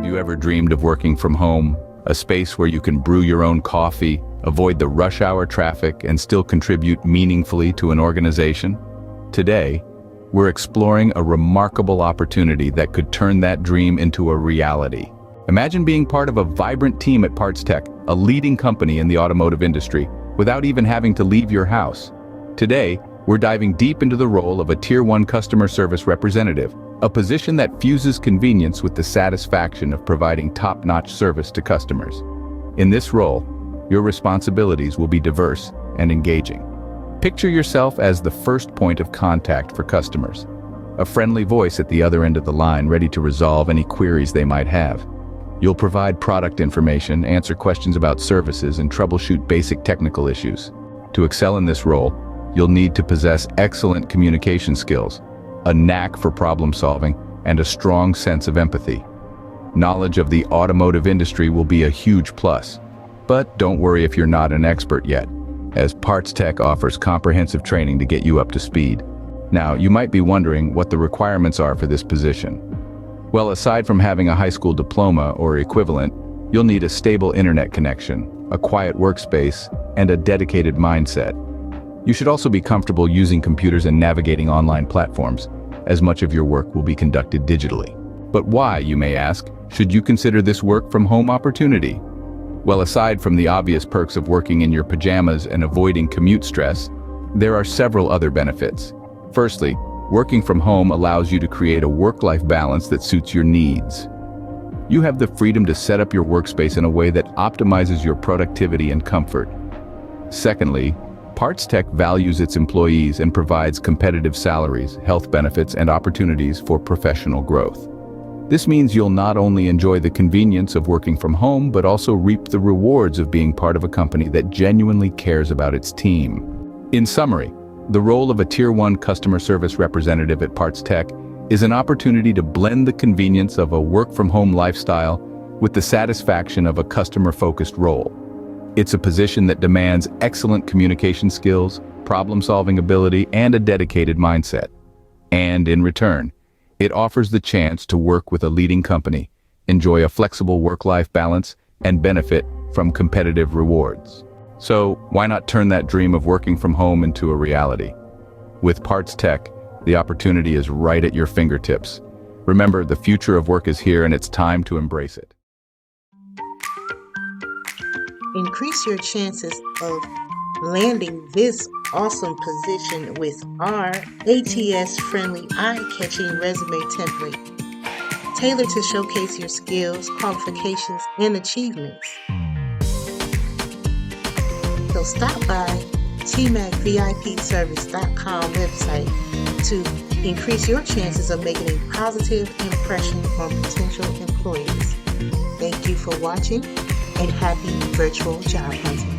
Have you ever dreamed of working from home, a space where you can brew your own coffee, avoid the rush hour traffic, and still contribute meaningfully to an organization? Today, we're exploring a remarkable opportunity that could turn that dream into a reality. Imagine being part of a vibrant team at PartsTech, a leading company in the automotive industry, without even having to leave your house. Today, we're diving deep into the role of a Tier 1 customer service representative, a position that fuses convenience with the satisfaction of providing top-notch service to customers. In this role, your responsibilities will be diverse and engaging. Picture yourself as the first point of contact for customers, a friendly voice at the other end of the line ready to resolve any queries they might have. You'll provide product information, answer questions about services, and troubleshoot basic technical issues. To excel in this role, you'll need to possess excellent communication skills, a knack for problem solving, and a strong sense of empathy. Knowledge of the automotive industry will be a huge plus. But don't worry if you're not an expert yet, as PartsTech offers comprehensive training to get you up to speed. Now, you might be wondering what the requirements are for this position. Well, aside from having a high school diploma or equivalent, you'll need a stable internet connection, a quiet workspace, and a dedicated mindset. You should also be comfortable using computers and navigating online platforms, as much of your work will be conducted digitally. But why, you may ask, should you consider this work from home opportunity? Well, aside from the obvious perks of working in your pajamas and avoiding commute stress, there are several other benefits. Firstly, working from home allows you to create a work-life balance that suits your needs. You have the freedom to set up your workspace in a way that optimizes your productivity and comfort. Secondly, PartsTech values its employees and provides competitive salaries, health benefits, and opportunities for professional growth. This means you'll not only enjoy the convenience of working from home, but also reap the rewards of being part of a company that genuinely cares about its team. In summary, the role of a Tier 1 customer service representative at PartsTech is an opportunity to blend the convenience of a work-from-home lifestyle with the satisfaction of a customer-focused role. It's a position that demands excellent communication skills, problem-solving ability, and a dedicated mindset. And in return, it offers the chance to work with a leading company, enjoy a flexible work-life balance, and benefit from competitive rewards. So, why not turn that dream of working from home into a reality? With PartsTech, the opportunity is right at your fingertips. Remember, the future of work is here and it's time to embrace it. Increase your chances of landing this awesome position with our ATS-friendly, eye-catching resume template, tailored to showcase your skills, qualifications, and achievements. So stop by tmacvipservice.com website to increase your chances of making a positive impression on potential employees. Thank you for watching, and happy virtual job hunting.